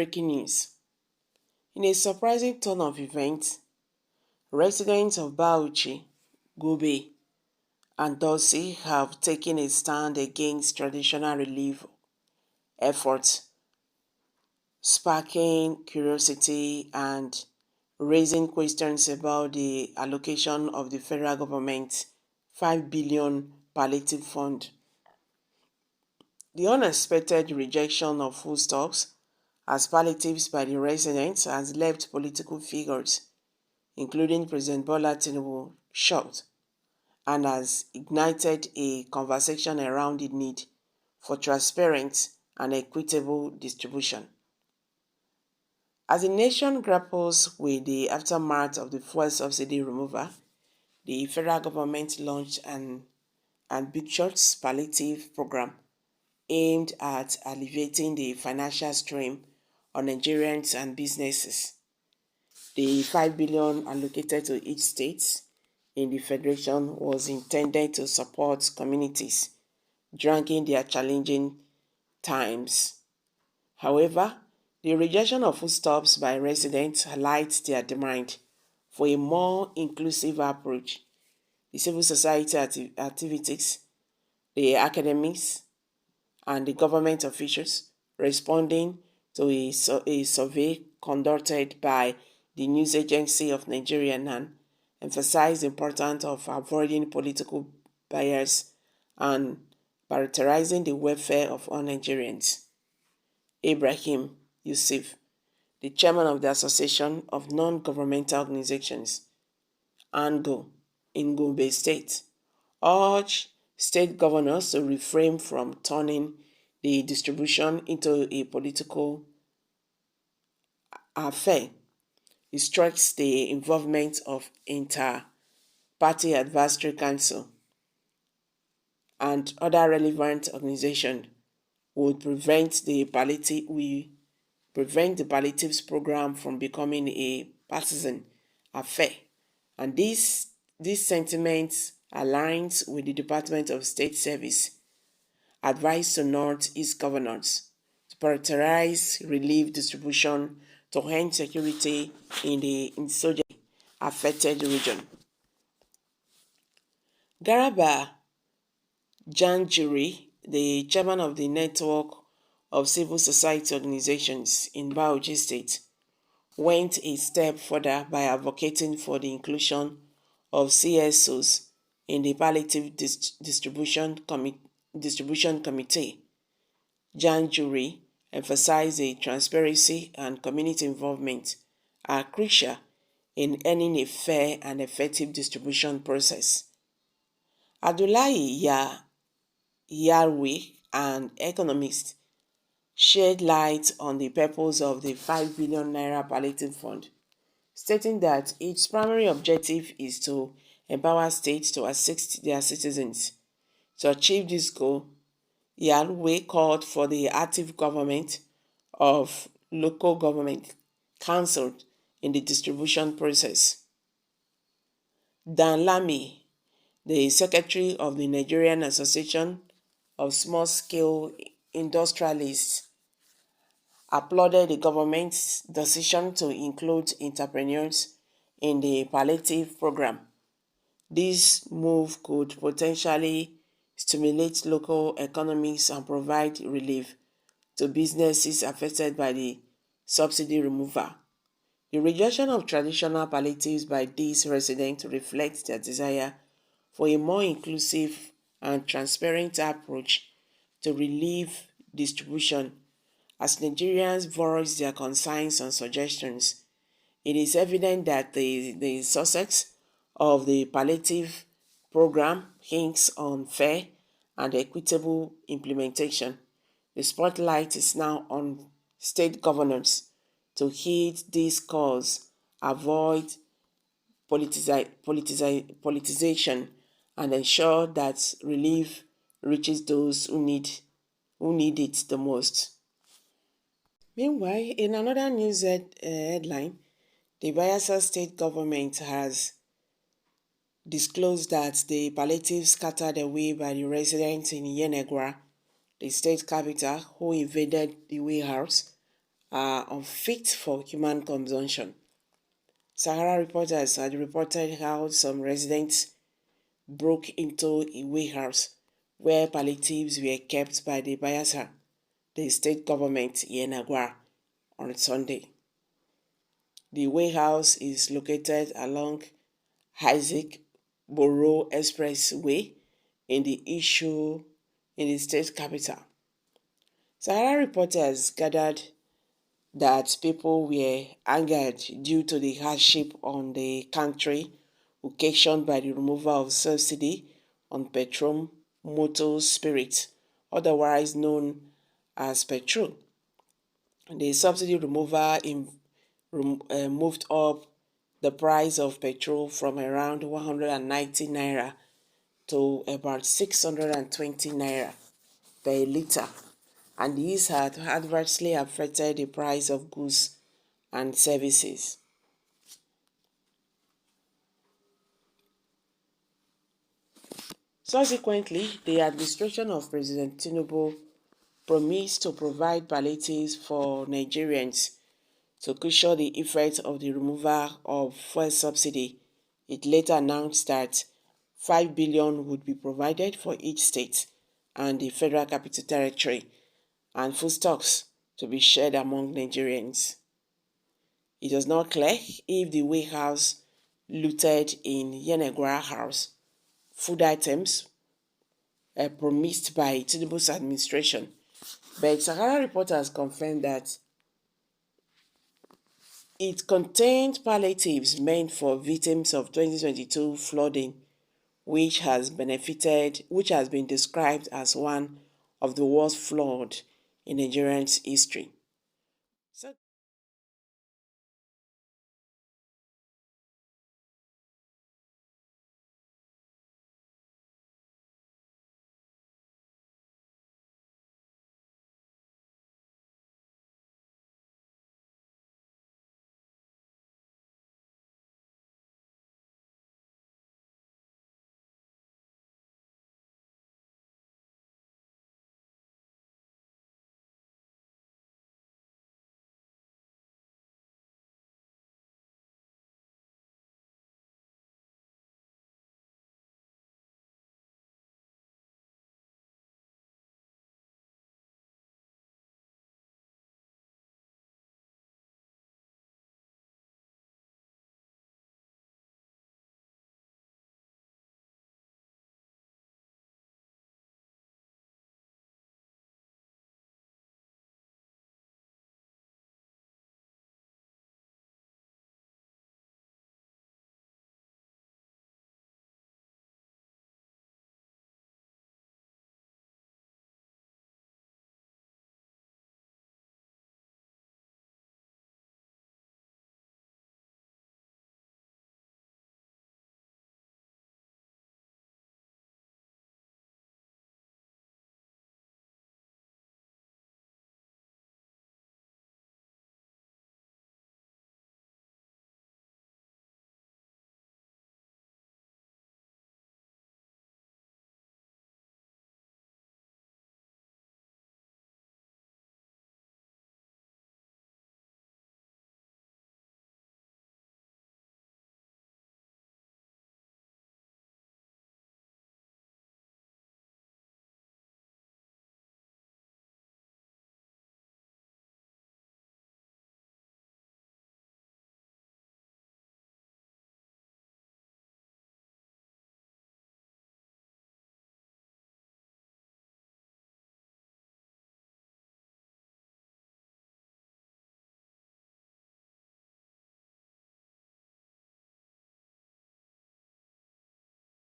Breaking news. In a surprising turn of events, residents of Bauchi, Gombe, and Dosi have taken a stand against traditional relief efforts, sparking curiosity and raising questions about the allocation of the federal government's 5 billion palliative fund. The unexpected rejection of foodstuffs as palliatives by the residents has left political figures, including President Bola Tinubu, shocked and has ignited a conversation around the need for transparent and equitable distribution. As the nation grapples with the aftermath of the fuel subsidy removal, the federal government launched an ambitious palliative program aimed at alleviating the financial strain on Nigerians and businesses. The 5 billion allocated to each state in the federation was intended to support communities during their challenging times. However, the rejection of foodstuffs by residents highlights their demand for a more inclusive approach. The civil society activities, the academics, and the government officials responding to a survey conducted by the News Agency of Nigeria (NAN) emphasized the importance of avoiding political bias and prioritizing the welfare of all Nigerians. Ibrahim Yusuf, the chairman of the Association of Non-Governmental Organizations, ANGO, in Gombe State, urged state governors to refrain from turning the distribution into a political affair. It strikes the involvement of inter-party advisory council and other relevant organizations would prevent the palliatives program from becoming a partisan affair. And this sentiment aligns with the Department of State Service advice to Northeast governors to prioritize relief distribution to end security in the insurgency-affected region. Garaba Janjuri, the chairman of the network of civil society organizations in Bauchi State, went a step further by advocating for the inclusion of CSOs in the Palliative Distribution Committee. Janjuri emphasized that transparency and community involvement are crucial in earning a fair and effective distribution process. Abdullahi Yarwi, an economist, shed light on the purpose of the 5 billion naira palliative fund, stating that its primary objective is to empower states to assist their citizens. To achieve this goal, Yarwi called for the active government of local government councils in the distribution process. Dan Lamy, the secretary of the Nigerian Association of Small-Scale Industrialists, applauded the government's decision to include entrepreneurs in the palliative program. This move could potentially stimulate local economies and provide relief to businesses affected by the subsidy removal. The rejection of traditional palliatives by these residents reflects their desire for a more inclusive and transparent approach to relief distribution. As Nigerians voice their concerns and suggestions, it is evident that the success of the palliative program hinges on fair and equitable implementation. The spotlight is now on state governors to heed this cause, avoid politicization, and ensure that relief reaches those who need it the most. Meanwhile, in another news headline, the Bayelsa state government has disclosed that the palliatives scattered away by the residents in Yenagoa, the state capital, who invaded the warehouse are unfit for human consumption. Sahara reporters had reported how some residents broke into a warehouse where palliatives were kept by the Bayelsa, the state government in Agua, on Sunday. The warehouse is located along Isaac Borough Expressway in the state capital. Sahara reporters gathered that people were angered due to the hardship on the country occasioned by the removal of subsidy on petrol motor spirit, otherwise known as petrol. The subsidy removal moved up the price of petrol from around 190 naira to about 620 naira per litre, and these had adversely affected the price of goods and services. Subsequently, the administration of President Tinubu promised to provide palliatives for Nigerians to cushion the effects of the removal of fuel subsidy. It later announced that 5 billion would be provided for each state and the Federal Capital Territory, and foodstuffs to be shared among Nigerians. It was not clear if the warehouse looted in Yenegwara House food items promised by Tinubu's administration, but Sahara reporters confirmed that it contained palliatives meant for victims of 2022 flooding, which has been described as one of the worst flood in Nigerian's history.